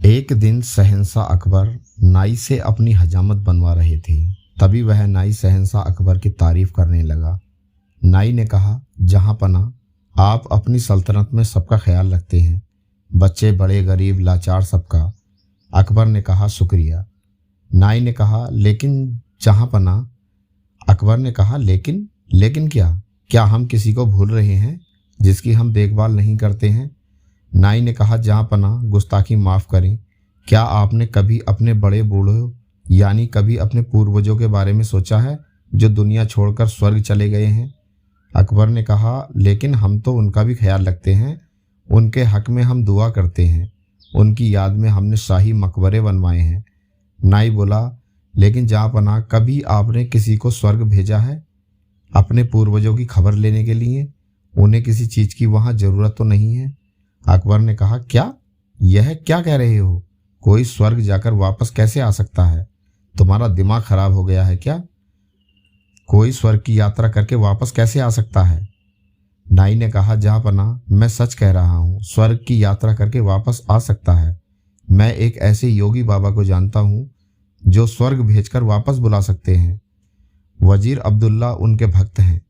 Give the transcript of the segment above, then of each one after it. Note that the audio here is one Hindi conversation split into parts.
एक दिन शहंशाह अकबर नाई से अपनी हजामत बनवा रहे थे। तभी वह नाई शहंशाह अकबर की तारीफ करने लगा। नाई ने कहा, जहाँ पना आप अपनी सल्तनत में सबका ख्याल रखते हैं, बच्चे बड़े गरीब लाचार सबका। अकबर ने कहा, शुक्रिया। नाई ने कहा, लेकिन जहाँ पना। अकबर ने कहा, लेकिन क्या हम किसी को भूल रहे हैं जिसकी हम देखभाल नहीं करते हैं? नाई ने कहा, जहाँ पना गुस्ताखी माफ़ करें, क्या आपने कभी अपने बड़े बूढ़ों यानी कभी अपने पूर्वजों के बारे में सोचा है जो दुनिया छोड़कर स्वर्ग चले गए हैं? अकबर ने कहा, लेकिन हम तो उनका भी ख्याल रखते हैं, उनके हक में हम दुआ करते हैं, उनकी याद में हमने शाही मकबरे बनवाए हैं। नाई बोला, लेकिन जहाँ पना कभी आपने किसी को स्वर्ग भेजा है अपने पूर्वजों की खबर लेने के लिए? उन्हें किसी चीज़ की वहाँ ज़रूरत तो नहीं है? अकबर ने कहा, यह क्या कह रहे हो? कोई स्वर्ग जाकर वापस कैसे आ सकता है? तुम्हारा दिमाग खराब हो गया है क्या? कोई स्वर्ग की यात्रा करके वापस कैसे आ सकता है? नाई ने कहा, जहाँ पना मैं सच कह रहा हूँ, स्वर्ग की यात्रा करके वापस आ सकता है। मैं एक ऐसे योगी बाबा को जानता हूँ जो स्वर्ग भेजकर वापस बुला सकते हैं। वजीर अब्दुल्ला उनके भक्त हैं।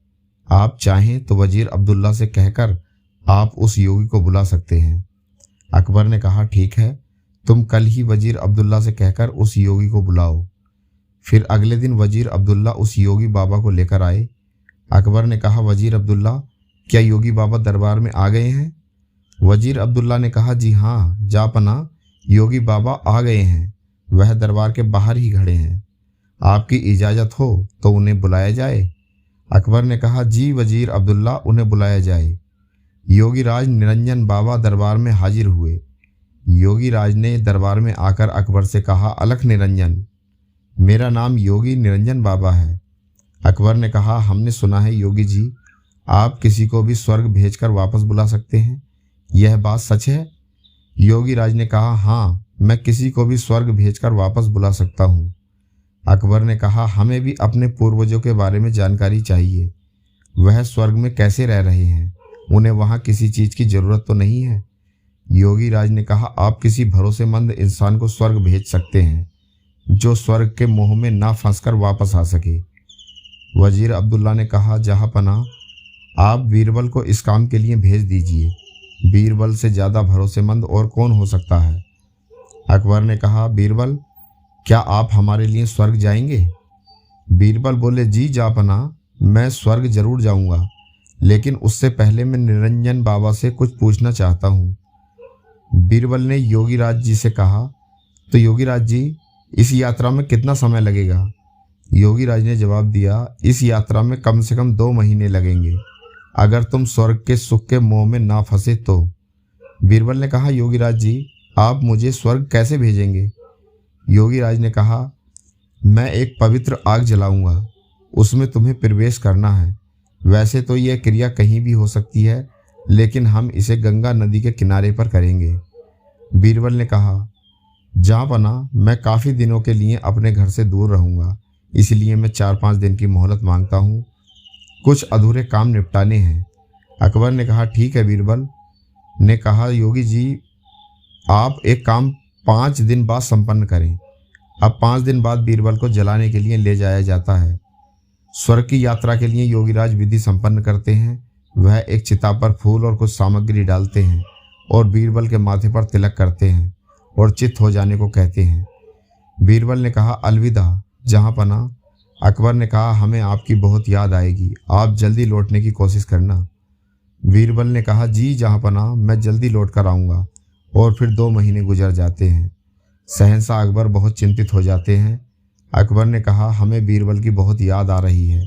आप चाहें तो वजीर अब्दुल्ला से कहकर आप उस योगी को बुला सकते हैं। अकबर ने कहा, ठीक है, तुम कल ही वजीर अब्दुल्ला से कहकर उस योगी को बुलाओ। फिर अगले दिन वजीर अब्दुल्ला उस योगी बाबा को लेकर आए। अकबर ने कहा, वजीर अब्दुल्ला, क्या योगी बाबा दरबार में आ गए हैं? वजीर अब्दुल्ला ने कहा, जी हाँ जापना, योगी बाबा आ गए हैं, वह दरबार के बाहर ही खड़े हैं। आपकी इजाज़त हो तो उन्हें बुलाया जाए। अकबर ने कहा, जी वजीर अब्दुल्ला, उन्हें बुलाया जाए। योगी राज निरंजन बाबा दरबार में हाजिर हुए। योगी राज ने दरबार में आकर अकबर से कहा, अलख निरंजन, मेरा नाम योगी निरंजन बाबा है। अकबर ने कहा, हमने सुना है योगी जी, आप किसी को भी स्वर्ग भेजकर वापस बुला सकते हैं, यह बात सच है? योगी राज ने कहा, हाँ, मैं किसी को भी स्वर्ग भेजकर वापस बुला सकता हूँ। अकबर ने कहा, हमें भी अपने पूर्वजों के बारे में जानकारी चाहिए। वह स्वर्ग में कैसे रह रहे हैं? उन्हें वहाँ किसी चीज़ की ज़रूरत तो नहीं है? योगी राज ने कहा, आप किसी भरोसेमंद इंसान को स्वर्ग भेज सकते हैं जो स्वर्ग के मोह में ना फंसकर वापस आ सके। वजीर अब्दुल्ला ने कहा, जहाँ पना, आप बीरबल को इस काम के लिए भेज दीजिए। बीरबल से ज़्यादा भरोसेमंद और कौन हो सकता है? अकबर ने कहा, बीरबल, क्या आप हमारे लिए स्वर्ग जाएंगे? बीरबल बोले, जी जापना, मैं स्वर्ग जरूर जाऊंगा, लेकिन उससे पहले मैं निरंजन बाबा से कुछ पूछना चाहता हूँ। बीरबल ने योगी राज जी से कहा, तो योगी राज जी, इस यात्रा में कितना समय लगेगा? योगी राज ने जवाब दिया, इस यात्रा में कम से कम 2 महीने लगेंगे, अगर तुम स्वर्ग के सुख के मोह में ना फंसे तो। बीरबल ने कहा, योगी राज जी, आप मुझे स्वर्ग कैसे भेजेंगे? योगी राज ने कहा, मैं एक पवित्र आग जलाऊंगा, उसमें तुम्हें प्रवेश करना है। वैसे तो यह क्रिया कहीं भी हो सकती है, लेकिन हम इसे गंगा नदी के किनारे पर करेंगे। बीरबल ने कहा, जहाँ पना, मैं काफ़ी दिनों के लिए अपने घर से दूर रहूँगा, इसलिए मैं 4-5 दिन की मोहलत मांगता हूँ, कुछ अधूरे काम निपटाने हैं। अकबर ने कहा, ठीक है। बीरबल ने कहा, योगी जी, आप एक काम 5 दिन बाद संपन्न करें। अब 5 दिन बाद बीरबल को जलाने के लिए ले जाया जाता है। स्वर्ग की यात्रा के लिए योगीराज विधि संपन्न करते हैं। वह एक चिता पर फूल और कुछ सामग्री डालते हैं और बीरबल के माथे पर तिलक करते हैं और चित्त हो जाने को कहते हैं। बीरबल ने कहा, अलविदा जहाँ पना। अकबर ने कहा, हमें आपकी बहुत याद आएगी, आप जल्दी लौटने की कोशिश करना। बीरबल ने कहा, जी जहाँ पना, मैं जल्दी लौट कर आऊँगा। और फिर 2 महीने गुजर जाते हैं। शहंशाह अकबर बहुत चिंतित हो जाते हैं। अकबर ने कहा, हमें बीरबल की बहुत याद आ रही है।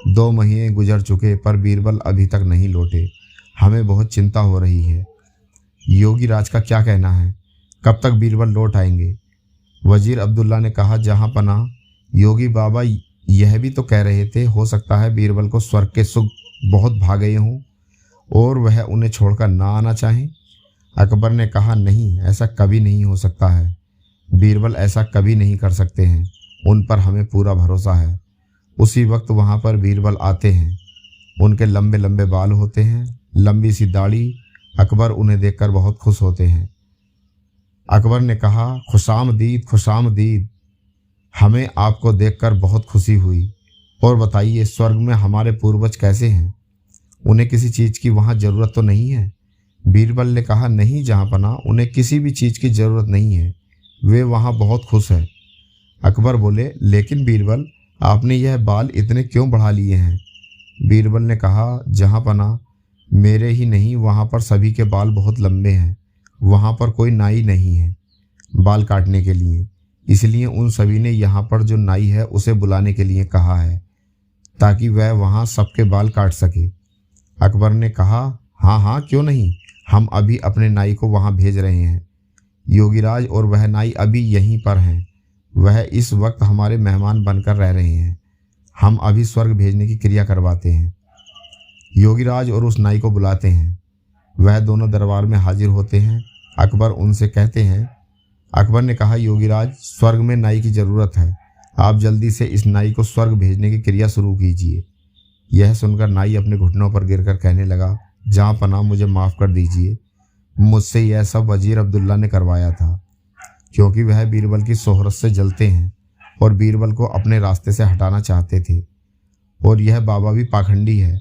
2 महीने गुजर चुके पर बीरबल अभी तक नहीं लौटे, हमें बहुत चिंता हो रही है। योगी राज का क्या कहना है, कब तक बीरबल लौट आएंगे? वजीर अब्दुल्ला ने कहा, जहाँ पना, योगी बाबा यह भी तो कह रहे थे, हो सकता है बीरबल को स्वर्ग के सुख बहुत भा गए हों और वह उन्हें छोड़कर ना आना चाहें। अकबर ने कहा, नहीं, ऐसा कभी नहीं हो सकता है। बीरबल ऐसा कभी नहीं कर सकते हैं, उन पर हमें पूरा भरोसा है। उसी वक्त वहाँ पर बीरबल आते हैं। उनके लंबे लंबे बाल होते हैं, लंबी सी दाढ़ी। अकबर उन्हें देखकर बहुत खुश होते हैं। अकबर ने कहा, खुशामदीद खुशामदीद, हमें आपको देखकर बहुत खुशी हुई। और बताइए, स्वर्ग में हमारे पूर्वज कैसे हैं? उन्हें किसी चीज़ की वहाँ ज़रूरत तो नहीं है? बीरबल ने कहा, नहीं जहाँपनाह, उन्हें किसी भी चीज़ की ज़रूरत नहीं है, वे वहाँ बहुत खुश हैं। अकबर बोले, लेकिन बीरबल, आपने यह बाल इतने क्यों बढ़ा लिए हैं? बीरबल ने कहा, जहाँपनाह, मेरे ही नहीं, वहाँ पर सभी के बाल बहुत लंबे हैं। वहाँ पर कोई नाई नहीं है बाल काटने के लिए, इसलिए उन सभी ने यहाँ पर जो नाई है उसे बुलाने के लिए कहा है, ताकि वह वहाँ सबके बाल काट सके। अकबर ने कहा, हाँ हाँ, क्यों नहीं, हम अभी अपने नाई को वहाँ भेज रहे हैं। योगीराज और वह नाई अभी यहीं पर हैं। वह इस वक्त हमारे मेहमान बनकर रह रहे हैं। हम अभी स्वर्ग भेजने की क्रिया करवाते हैं। योगीराज और उस नाई को बुलाते हैं। वह दोनों दरबार में हाजिर होते हैं। अकबर उनसे कहते हैं, अकबर ने कहा, योगीराज, स्वर्ग में नाई की ज़रूरत है। आप जल्दी से इस नाई को स्वर्ग भेजने की क्रिया शुरू कीजिए। यह सुनकर नाई अपने घुटनों पर गिरकर कहने लगा, जहाँपनाह, मुझे माफ़ कर दीजिए। मुझसे यह सब वजीर अब्दुल्ला ने करवाया था, क्योंकि वह बीरबल की शोहरत से जलते हैं और बीरबल को अपने रास्ते से हटाना चाहते थे। और यह बाबा भी पाखंडी है।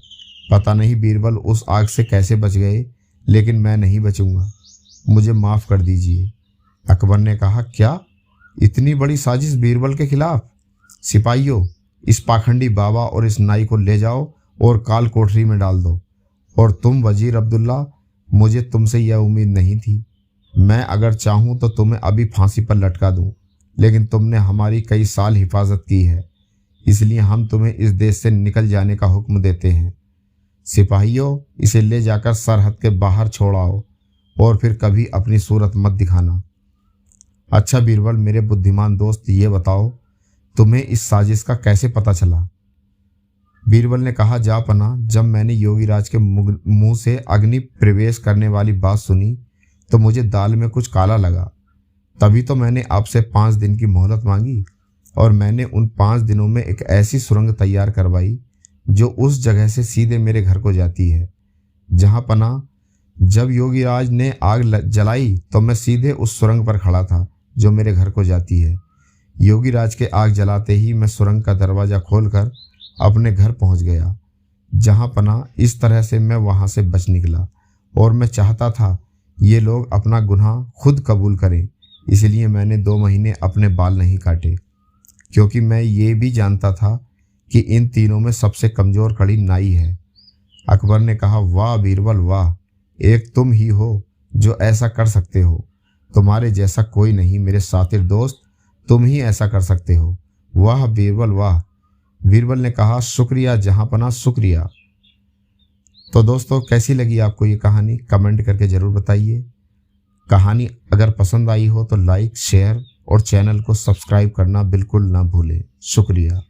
पता नहीं बीरबल उस आग से कैसे बच गए, लेकिन मैं नहीं बचूंगा। मुझे माफ़ कर दीजिए। अकबर ने कहा, क्या इतनी बड़ी साजिश बीरबल के खिलाफ? सिपाहियों, इस पाखंडी बाबा और इस नाई को ले जाओ और काल कोठरी में डाल दो। और तुम वजीर अब्दुल्ला, मुझे तुमसे यह उम्मीद नहीं थी। मैं अगर चाहूँ तो तुम्हें अभी फांसी पर लटका दूँ, लेकिन तुमने हमारी कई साल हिफाजत की है, इसलिए हम तुम्हें इस देश से निकल जाने का हुक्म देते हैं। सिपाहियों, इसे ले जाकर सरहद के बाहर छोड़ाओ और फिर कभी अपनी सूरत मत दिखाना। अच्छा बीरबल, मेरे बुद्धिमान दोस्त, ये बताओ, तुम्हें इस साजिश का कैसे पता चला? बीरबल ने कहा, जहाँपनाह, जब मैंने योगीराज के मुंह से अग्नि प्रवेश करने वाली बात सुनी तो मुझे दाल में कुछ काला लगा। तभी तो मैंने आपसे 5 दिन की मोहलत मांगी और मैंने उन 5 दिनों में एक ऐसी सुरंग तैयार करवाई जो उस जगह से सीधे मेरे घर को जाती है। जहाँपनाह, जब योगीराज ने आग जलाई तो मैं सीधे उस सुरंग पर खड़ा था जो मेरे घर को जाती है। योगीराज के आग जलाते ही मैं सुरंग का दरवाज़ा खोलकर अपने घर पहुंच गया। जहाँपनाह, इस तरह से मैं वहां से बच निकला और मैं चाहता था ये लोग अपना गुनाह खुद कबूल करें, इसलिए मैंने 2 महीने अपने बाल नहीं काटे, क्योंकि मैं ये भी जानता था कि इन तीनों में सबसे कमज़ोर कड़ी नाई है। अकबर ने कहा, वाह बीरबल वाह, एक तुम ही हो जो ऐसा कर सकते हो। तुम्हारे जैसा कोई नहीं मेरे सातिर दोस्त, तुम ही ऐसा कर सकते हो। वाह बीरबल वाह। बीरबल ने कहा, शुक्रिया जहाँपनाह, शुक्रिया। तो दोस्तों, कैसी लगी आपको ये कहानी? कमेंट करके ज़रूर बताइए। कहानी अगर पसंद आई हो तो लाइक, शेयर और चैनल को सब्सक्राइब करना बिल्कुल ना भूलें। शुक्रिया।